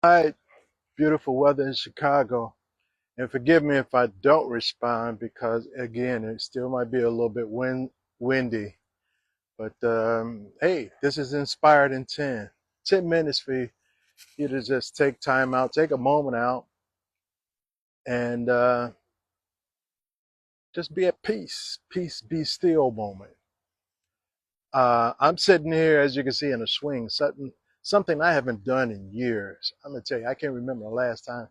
Hi, beautiful weather in Chicago. And forgive me if I don't respond because, again, it still might be a little bit windy. But hey, this is Inspired in 10. 10 minutes for you to just take time out, take a moment out, and just be at peace. Peace, be still moment. I'm sitting here, as you can see, in a swing, something I haven't done in years. I'm going to tell you, I can't remember the last time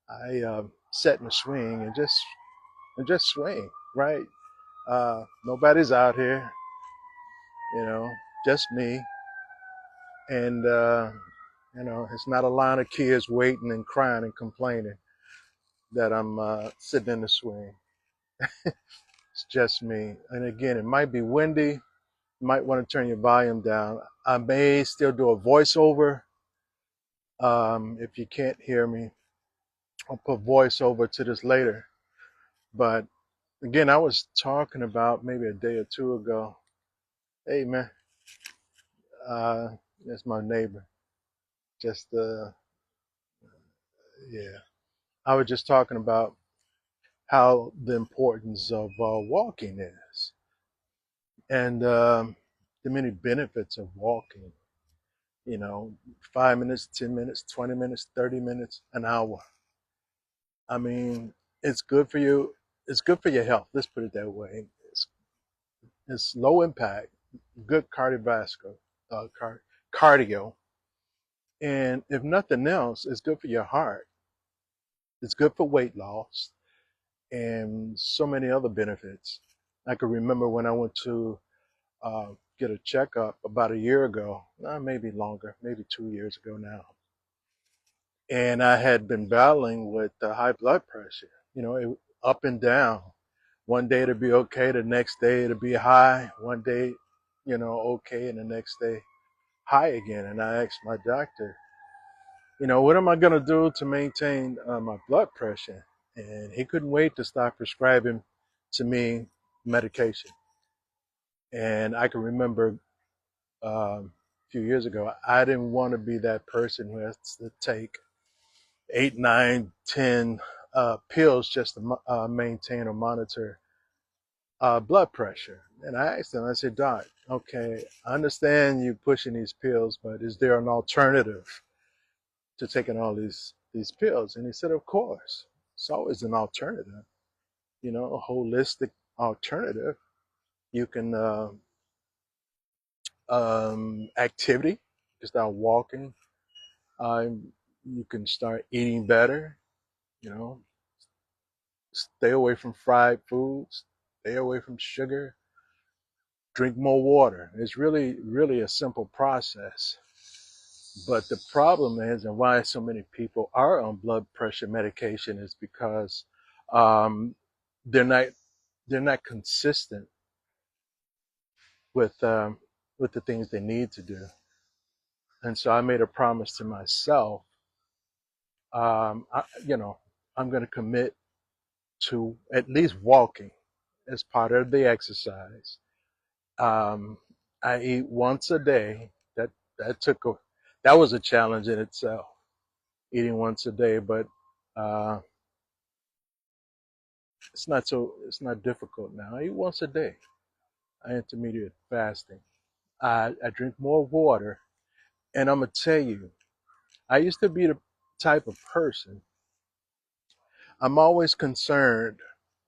I sat in a swing and just swing, right? Nobody's out here, you know, just me. And, it's not a line of kids waiting and crying and complaining that I'm sitting in the swing. It's just me. And again, it might be windy. You might want to turn your volume down. I may still do a voiceover. If you can't hear me, I'll put voiceover to this later. But again, I was talking about maybe a day or two ago. Hey, man, uh, that's my neighbor. Just yeah, I was just talking about how the importance of walking is, and the many benefits of walking. You know, 5 minutes, 10 minutes, 20 minutes, 30 minutes, an hour. I mean, it's good for you. It's good for your health. Let's put it that way. It's low impact, good cardiovascular, uh, car- cardio, and if nothing else, it's good for your heart. It's good for weight loss and so many other benefits. I can remember when I went to uh, get a checkup about a year ago, maybe longer, maybe 2 years ago now. And I had been battling with high blood pressure, up and down. One day it'd be okay, the next day it'd be high. One day, okay, and the next day high again. And I asked my doctor, what am I going to do to maintain my blood pressure? And he couldn't wait to start prescribing to me medication. And I can remember a few years ago, I didn't want to be that person who has to take 8, 9, 10 pills just to maintain or monitor blood pressure. And I asked him, I said, Doc, okay, I understand you pushing these pills, but is there an alternative to taking all these pills? And he said, of course, it's always an alternative, a holistic alternative. You can activity, you start walking. You can start eating better. You know, stay away from fried foods. Stay away from sugar. Drink more water. It's really, really a simple process. But the problem is, and why so many people are on blood pressure medication, is because um, they're not they're not consistent with um, with the things they need to do. And so I made a promise to myself. I, I'm going to commit to at least walking as part of the exercise. Um, I eat once a day. That took a that was a challenge in itself, eating once a day. But uh, it's not difficult now. I eat once a day. I intermediate fasting. I drink more water, and I'm gonna tell you, I used to be the type of person. I'm always concerned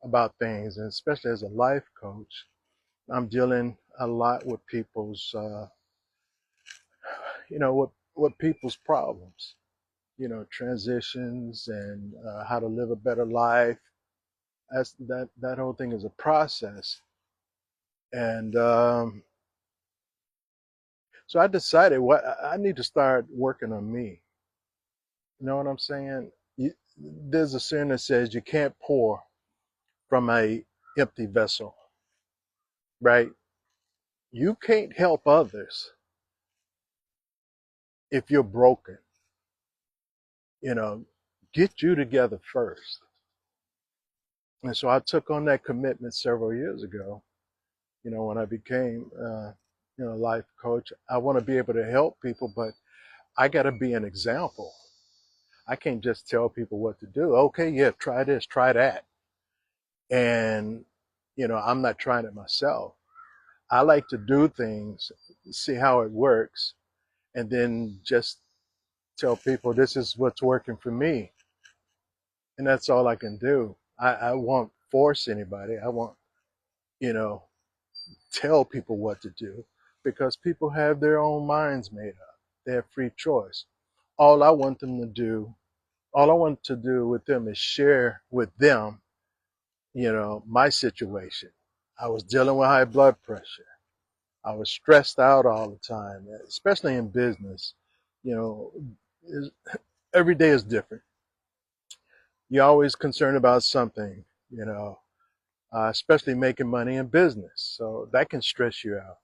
about things, and especially as a life coach, I'm dealing a lot with people's, what people's problems, transitions and how to live a better life. That whole thing is a process, and so I decided what I need to start working on me. You know what I'm saying? There's a saying that says you can't pour from a empty vessel, right? You can't help others if you're broken. You know, get you together first. And so I took on that commitment several years ago. When I became, life coach, I want to be able to help people, but I got to be an example. I can't just tell people what to do. Okay, yeah, try this, try that. And, I'm not trying it myself. I like to do things, see how it works, and then just tell people this is what's working for me. And that's all I can do. I won't force anybody. I won't, you know, tell people what to do because people have their own minds made up. They have free choice. All I want them to do, all I want to do with them is share with them, my situation. I was dealing with high blood pressure. I was stressed out all the time, especially in business. You know, is- every day is different. You're always concerned about something, especially making money in business. So that can stress you out.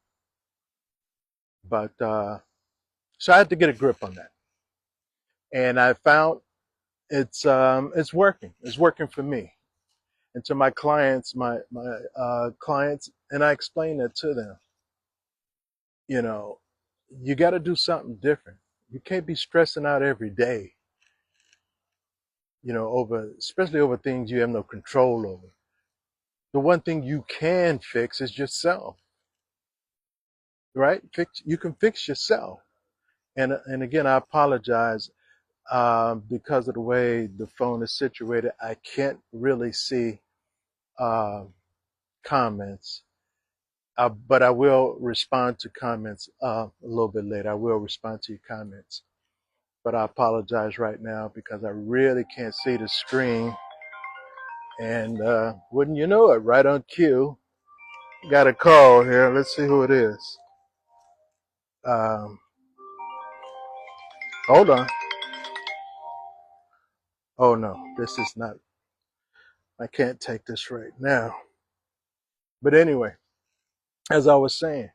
But so I had to get a grip on that, and I found it's working. It's working for me. And to my clients, my clients, and I explain that to them. You know, you got to do something different. You can't be stressing out every day. Over especially over things you have no control over. The one thing you can fix is yourself, right? You can fix yourself. And again, I apologize because of the way the phone is situated. I can't really see uh, comments, but I will respond to comments a little bit later. I will respond to your comments, but I apologize right now because I really can't see the screen. And wouldn't you know it, right on cue, got a call here. Let's see who it is. Um, Hold on. Oh no, this is not. I can't take this right now. But anyway, as I was saying,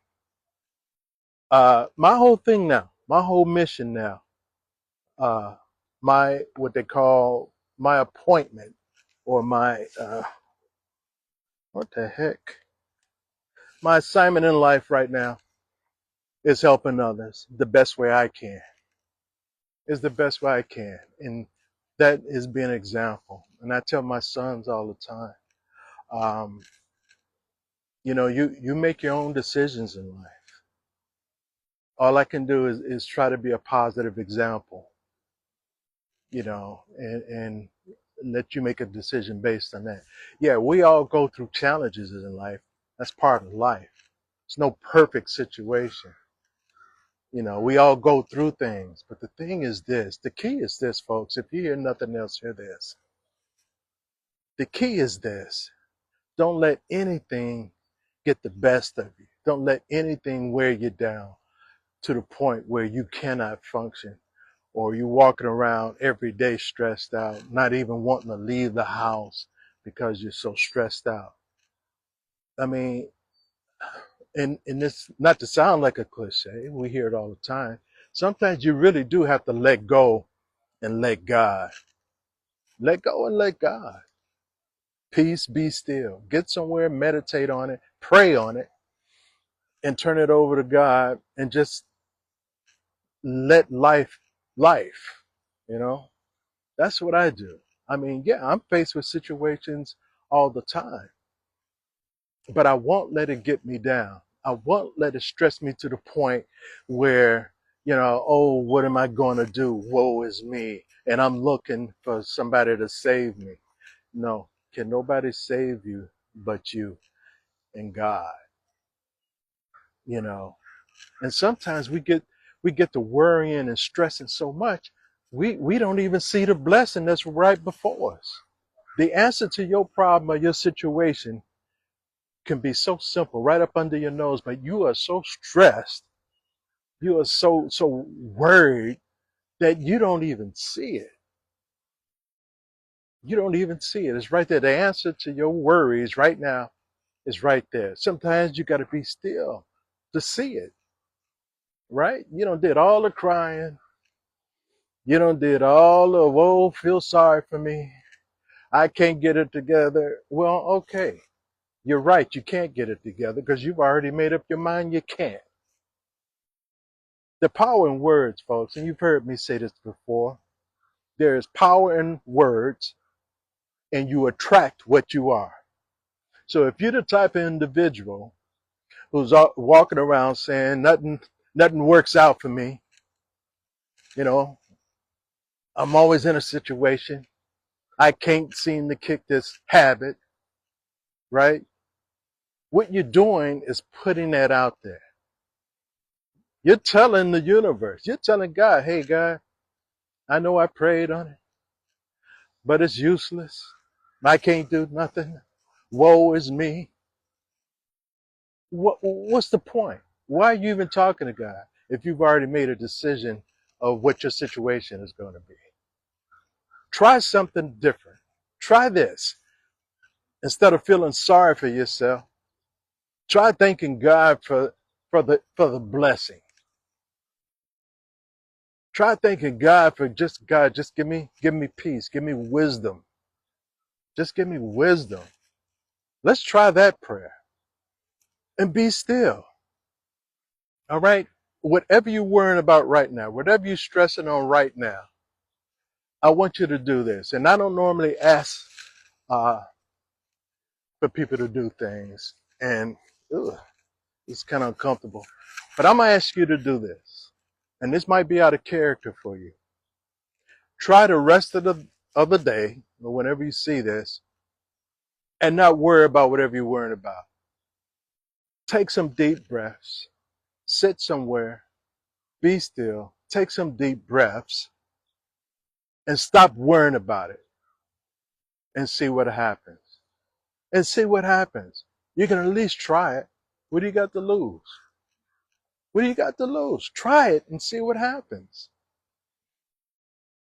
my whole thing now, my whole mission now, uh, my what they call my appointment or my what the heck, my assignment in life right now is helping others the best way I can. Is the best way I can, and that is being an example. And I tell my sons all the time, um, you make your own decisions in life. All I can do is try to be a positive example, and let you make a decision based on that. Yeah, we all go through challenges in life. That's part of life. It's no perfect situation. We all go through things. But the thing is this, the key is this, folks. If you hear nothing else, hear this. The key is this. Don't let anything get the best of you. Don't let anything wear you down to the point where you cannot function or you walking around every day stressed out, not even wanting to leave the house because you're so stressed out. I mean, and this, not to sound like a cliche, we hear it all the time. Sometimes you really do have to let go and let God. Let go and let God. Peace, be still. Get somewhere, meditate on it, pray on it, and turn it over to God and just let life. You know, that's what I do. I mean, yeah, I'm faced with situations all the time, but I won't let it get me down. I won't let it stress me to the point where, oh, what am I going to do? Woe is me. And I'm looking for somebody to save me. No, can nobody save you but you and God, you know. And sometimes we get to worrying and stressing so much, we don't even see the blessing that's right before us. The answer to your problem or your situation can be so simple, right up under your nose, but you are so stressed, you are so worried that you don't even see it. You don't even see it. It's right there. The answer to your worries right now is right there. Sometimes you got to be still to see it, right? You don't did all the crying. You don't did all the, whoa, feel sorry for me. I can't get it together. Well, okay. You're right. You can't get it together because you've already made up your mind you can't. The power in words, folks, and you've heard me say this before. there is power in words, and you attract what you are. So if you're the type of individual who's walking around saying nothing works out for me, you know, I'm always in a situation, I can't seem to kick this habit, right? What you're doing is putting that out there. You're telling the universe, you're telling God, hey, God, I know I prayed on it, but it's useless. I can't do nothing. Woe is me. What's the point? Why are you even talking to God if you've already made a decision of what your situation is going to be? Try something different. Try this. Instead of feeling sorry for yourself, try thanking God for the blessing. Try thanking God for God, just give me peace, give me wisdom. Just give me wisdom. Let's try that prayer and be still. All right? Whatever you're worrying about right now, whatever you're stressing on right now, I want you to do this. And I don't normally ask uh, for people to do things, and ugh, it's kind of uncomfortable. But I'm going to ask you to do this. And this might be out of character for you. Try the rest of the day, or whenever you see this, and not worry about whatever you're worrying about. Take some deep breaths. Sit somewhere. Be still. Take some deep breaths and stop worrying about it and see what happens. And see what happens. You can at least try it. What do you got to lose? What do you got to lose? Try it and see what happens.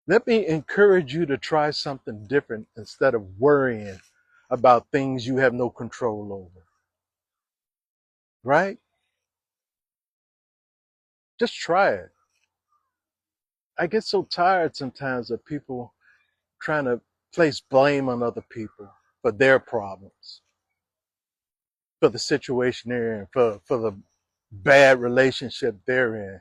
Let me encourage you to try something different instead of worrying about things you have no control over. Right? Just try it. I get so tired sometimes of people trying to place blame on other people for their problems, for the situation they're in, for the bad relationship they're in,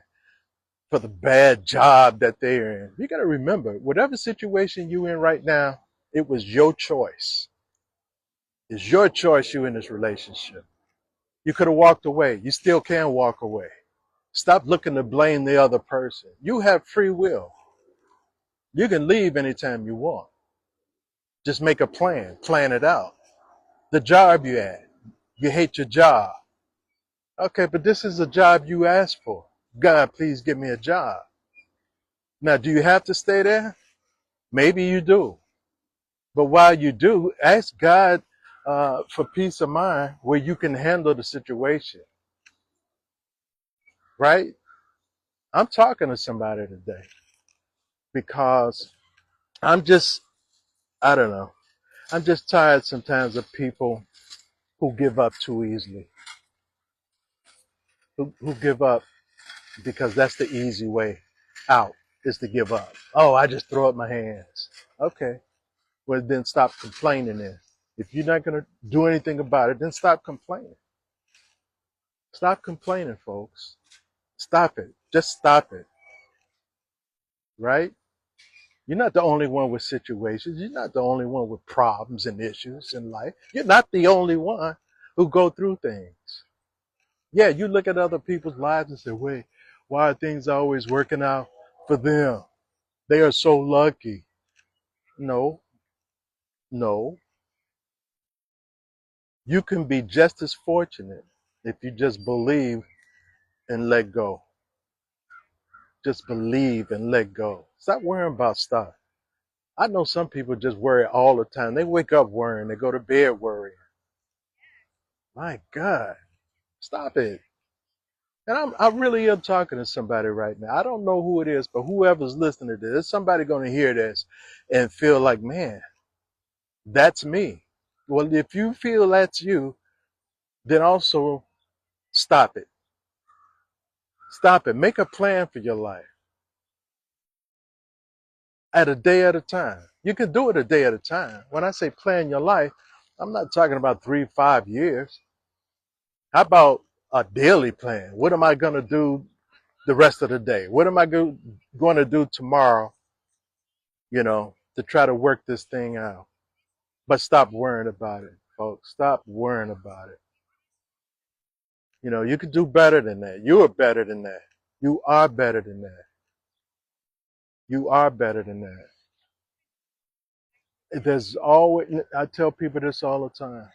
for the bad job that they're in. You got to remember, whatever situation you're in right now, it was your choice. It's your choice you're in this relationship. You could have walked away. You still can walk away. Stop looking to blame the other person. You have free will. You can leave anytime you want. Just make a plan it out. The job you at, you hate your job. Okay, but this is a job you asked for. God, please give me a job. Now, do you have to stay there? Maybe you do. But while you do, ask God for peace of mind where you can handle the situation, right? I'm talking to somebody today because I'm just, I don't know, I'm just tired sometimes of people who give up too easily, who give up because that's the easy way out is to give up. Oh, I just throw up my hands. Okay, well, then stop complaining then. If you're not going to do anything about it, then stop complaining. Stop complaining, folks. Stop it. Just stop it, right? You're not the only one with situations. You're not the only one with problems and issues in life. You're not the only one who go through things. Yeah, you look at other people's lives and say, wait, why are things always working out for them? They are so lucky. No, no. You can be just as fortunate if you just believe and let go. Just believe and let go. Stop worrying about stuff. I know some people just worry all the time. They wake up worrying, they go to bed worrying. My God, stop it. And I really am talking to somebody right now. I don't know who it is, but whoever's listening to this, somebody going to hear this and feel like, man, that's me. Well, if you feel that's you, then also stop it. Stop it. Make a plan for your life at a day at a time. You can do it a day at a time. When I say plan your life, I'm not talking about 3-5 years. How about a daily plan? What am I going to do the rest of the day? What am I going to do tomorrow to try to work this thing out. But stop worrying about it, folks. Stop worrying about it. You could do better than that. You are better than that. You are better than that. You are better than that. There's always, I tell people this all the time.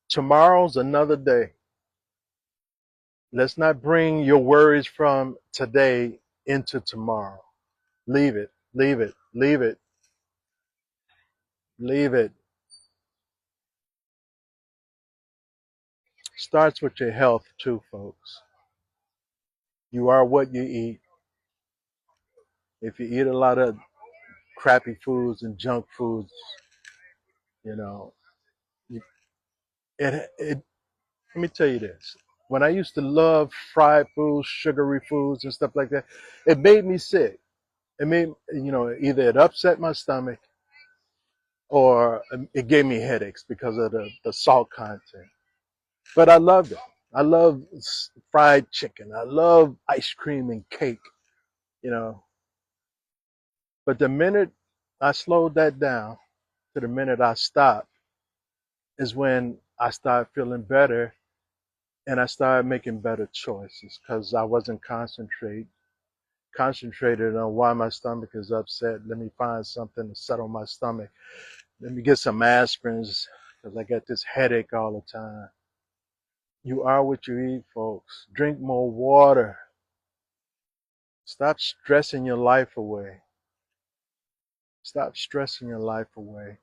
Tomorrow's another day. Let's not bring your worries from today into tomorrow. Leave it, leave it, leave it, leave it. Starts with your health too, folks. You are what you eat. If you eat a lot of crappy foods and junk foods, you know, you- it let me tell you this. When I used to love fried foods, sugary foods and stuff like that, it made me sick. It made, either it upset my stomach or it gave me headaches because of the salt content. But I loved it. I love fried chicken. I love ice cream and cake, you know. But the minute I slowed that down to the minute I stopped is when I started feeling better and I started making better choices because I wasn't concentrated on why my stomach is upset. Let me find something to settle my stomach. Let me get some aspirins because I get this headache all the time. You are what you eat, folks. Drink more water. Stop stressing your life away. Stop stressing your life away.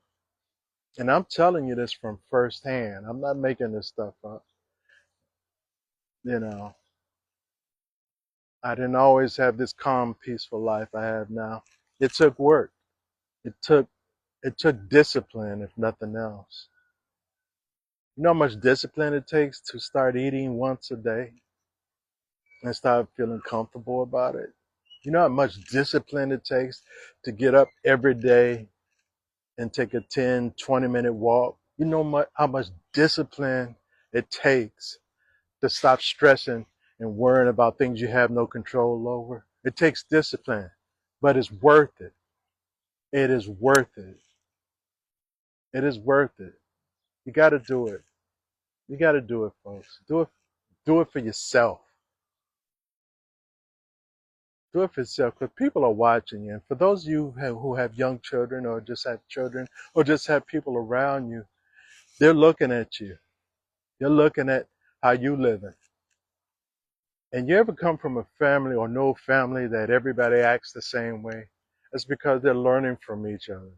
And I'm telling you this from firsthand. I'm not making this stuff up. You know, I didn't always have this calm, peaceful life I have now. It took work. It took discipline, if nothing else. You know how much discipline it takes to start eating once a day and start feeling comfortable about it? You know how much discipline it takes to get up every day and take a 10, 20-minute walk? You know how much discipline it takes to stop stressing and worrying about things you have no control over? It takes discipline, but it's worth it. It is worth it. It is worth it. You got to do it. You got to do it, folks. Do it. Do it for yourself. Do it for yourself because people are watching you. And for those of you who have young children or just have children or just have people around you, they're looking at you. They're looking at how you living. And you ever come from a family or no family that everybody acts the same way? It's because they're learning from each other.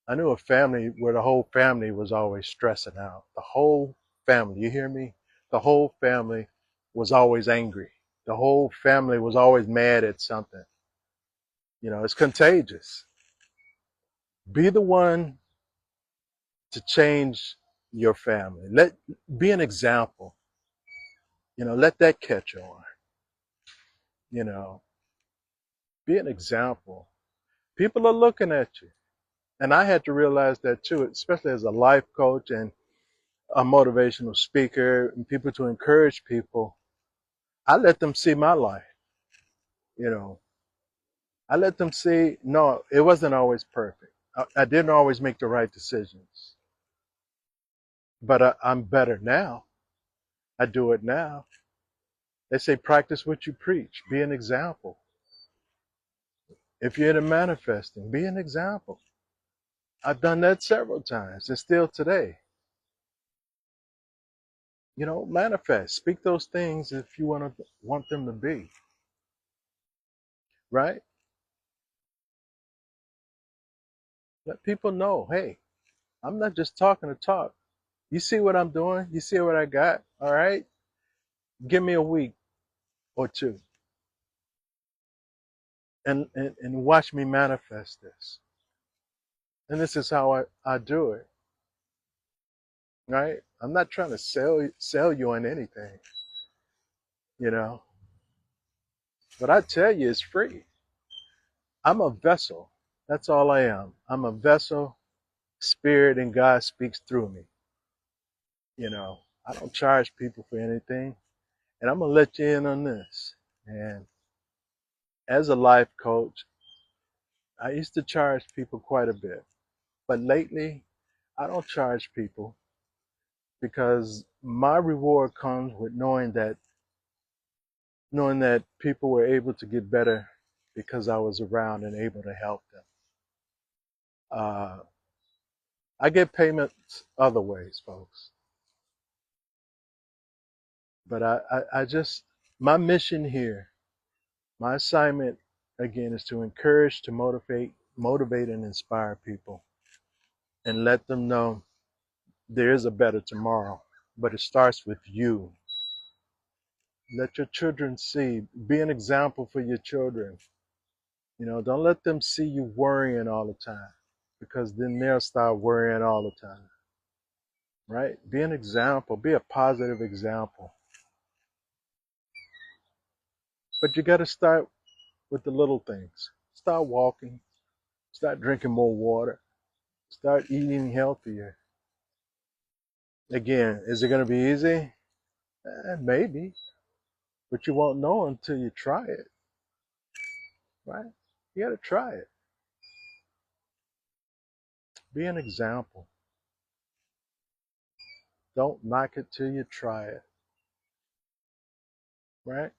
I knew a family where the whole family was always stressing out. The whole family, you hear me? The whole family was always angry. The whole family was always mad at something. It's contagious. Be the one to change your family. Be an example. Let that catch on. You know, be an example. People are looking at you. And I had to realize that too, especially as a life coach and a motivational speaker and people to encourage people. I let them see my life. You know, I let them see, no, it wasn't always perfect. I didn't always make the right decisions, but I'm better now. I do it now. They say practice what you preach. Be an example. If you're into manifesting, be an example. I've done that several times and still today. Manifest. Speak those things if you want them to be. Right? Let people know, hey, I'm not just talking to talk. You see what I'm doing? You see what I got? All right? Give me a week or two and watch me manifest this. And this is how I do it. Right? I'm not trying to sell you on anything, you know. But I tell you it's free. I'm a vessel. That's all I am. I'm a vessel, spirit, and God speaks through me. I don't charge people for anything. And I'm gonna let you in on this. And as a life coach, I used to charge people quite a bit, but lately I don't charge people because my reward comes with knowing that people were able to get better because I was around and able to help them. Uh, I get payments other ways, folks, but I just my mission here, my assignment again is to encourage, to motivate, and inspire people, and let them know there is a better tomorrow. But it starts with you. Let your children see. Be an example for your children. Don't let them see you worrying all the time because then they'll start worrying all the time, right? Be an example. Be a positive example. But you got to start with the little things. Start walking. Start drinking more water. Start eating healthier. Again, is it going to be easy? Maybe, but you won't know until you try it, right? You got to try it. Be an example. Don't knock it till you try it, right?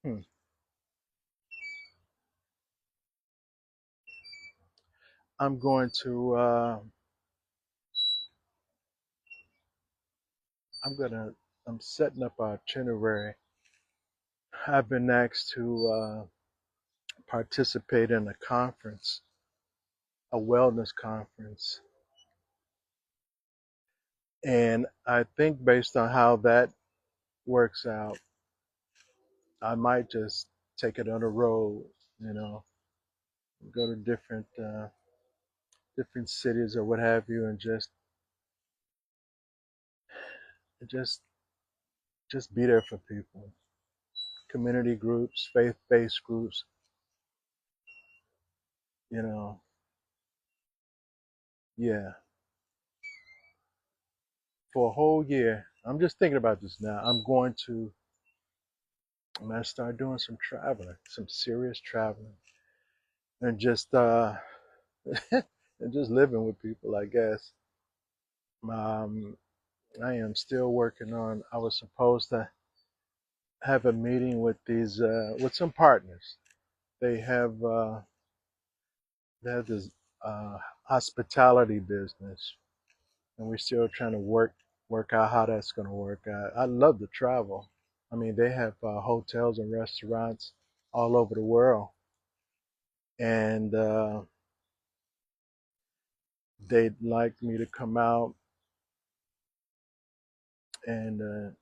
Hmm. I'm going to. I'm gonna. I'm setting up our itinerary. I've been asked to participate in a conference, a wellness conference, and I think based on how that works out, I might just take it on a road. You know, go to different cities or what have you, and just just be there for people. Community groups, faith-based groups. You know, yeah, for a whole year. I'm just thinking about this now. I'm gonna start doing some traveling, some serious traveling, and just and just living with people, I guess. Um, I am still working on. I was supposed to have a meeting with these with some partners. They have uh, they have this hospitality business, and we're still trying to work out how that's going to work out. I love to travel. I mean, they have hotels and restaurants all over the world, and they'd like me to come out and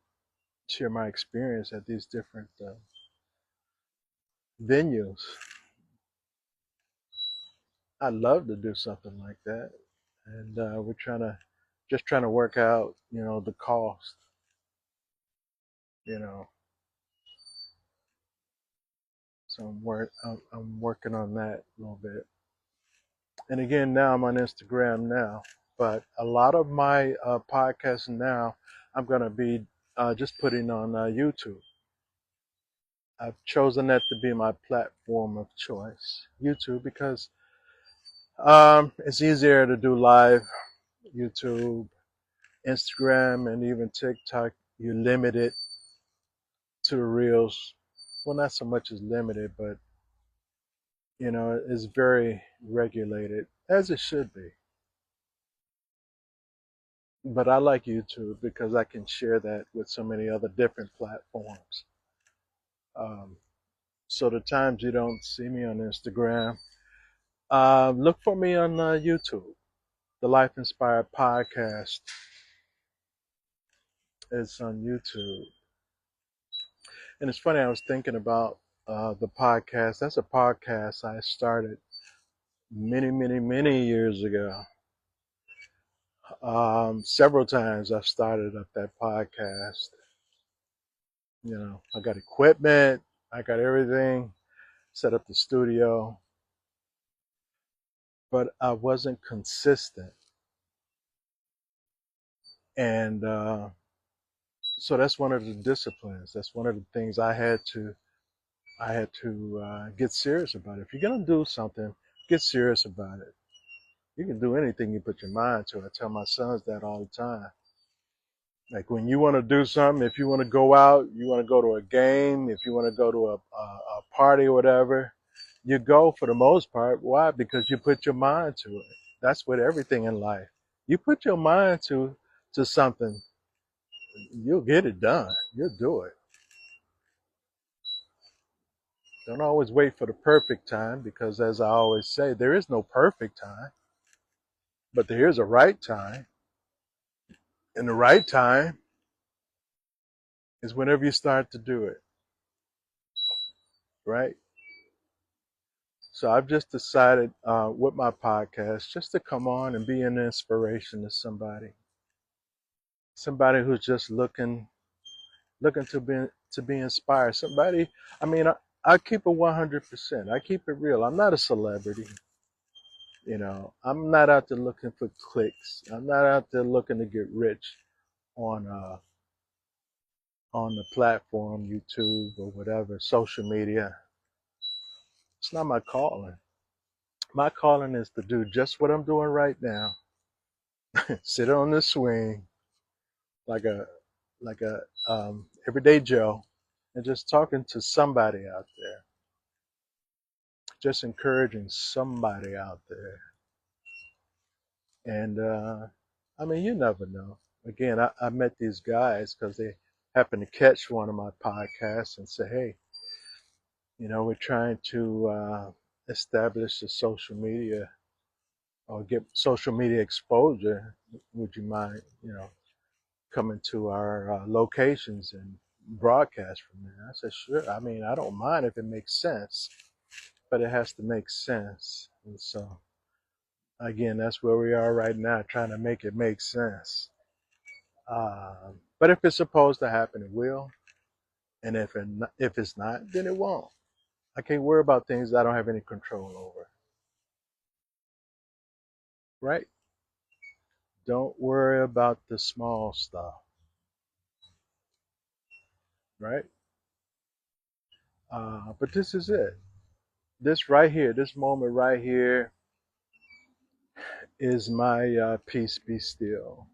share my experience at these different venues. I'd love to do something like that, and we're trying to work out, the cost. You know, so I'm working on that a little bit. And again, now I'm on Instagram now, but a lot of my podcasts now I'm gonna be just putting on YouTube. I've chosen that to be my platform of choice, YouTube, because it's easier to do live. YouTube, Instagram, and even TikTok, you limit it to the reels. Well, not so much as limited, but it's very regulated, as it should be. But I like YouTube because I can share that with so many other different platforms. Um, so the times you don't see me on Instagram, look for me on YouTube. The Life Inspired Podcast is on YouTube. And it's funny, I was thinking about the podcast. That's a podcast I started many, many, many years ago. Several times I've started up that podcast. I got equipment, I got everything, set up the studio, but I wasn't consistent. And So that's one of the disciplines. That's one of the things I had to get serious about. If you're gonna do something, get serious about it. You can do anything you put your mind to. I tell my sons that all the time. Like when you want to do something, if you want to go out, you want to go to a game, if you want to go to a party or whatever, you go for the most part. Why? Because you put your mind to it. That's with everything in life. You put your mind to something, you'll get it done. You'll do it. Don't always wait for the perfect time because, as I always say, there is no perfect time, but there is a right time. And the right time is whenever you start to do it, right? So I've just decided with my podcast just to come on and be an inspiration to somebody who's just looking to be inspired. Somebody, I mean, I keep it 100%. I keep it real. I'm not a celebrity. I'm not out there looking for clicks. I'm not out there looking to get rich on on the platform, YouTube or whatever, social media. It's not my calling. My calling is to do just what I'm doing right now. Sit on the swing like a everyday Joe and just talking to somebody out there, just encouraging somebody out there. And I mean, you never know. Again, I met these guys because they happened to catch one of my podcasts and say, hey, we're trying to establish a social media or get social media exposure. Would you mind, coming to our locations and broadcast from there? I said, sure. I mean, I don't mind if it makes sense, but it has to make sense. And so, again, that's where we are right now, trying to make it make sense. But if it's supposed to happen, it will. And if it's not, then it won't. I can't worry about things I don't have any control over, right? Don't worry about the small stuff, right? But this is it. This right here, this moment right here is my peace be still.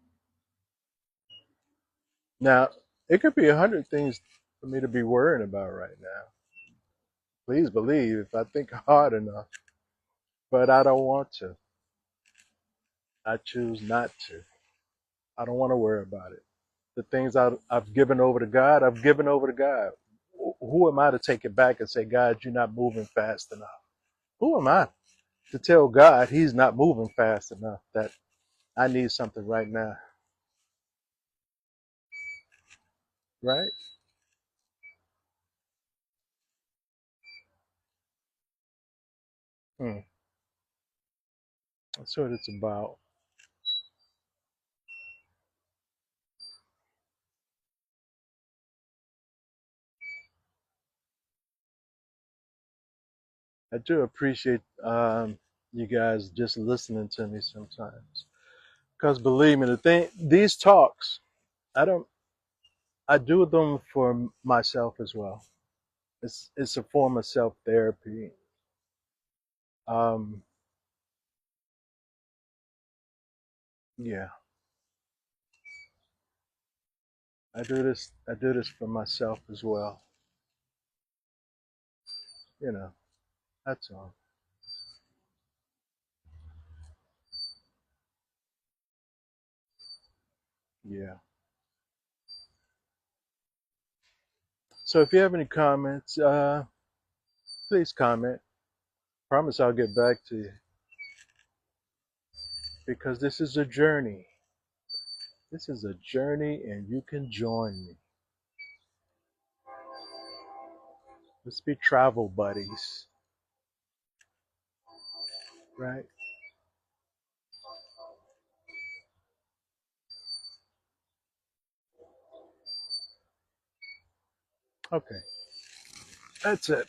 Now, it could be 100 things for me to be worrying about right now. Please believe if I think hard enough, but I don't want to. I choose not to. I don't want to worry about it. The things I've given over to God, I've given over to God. Who am I to take it back and say, God, you're not moving fast enough? Who am I to tell God he's not moving fast enough, that I need something right now, right? Hmm. That's what it's about. I do appreciate you guys just listening to me sometimes. Because believe me, these talks, I don't, I do them for myself as well. It's a form of self therapy. Um, yeah, I do this. I do this for myself as well. You know, that's all. Yeah. So if you have any comments, please comment. Promise I'll get back to you because this is a journey. This is a journey, and you can join me. Let's be travel buddies, right? Okay, that's it.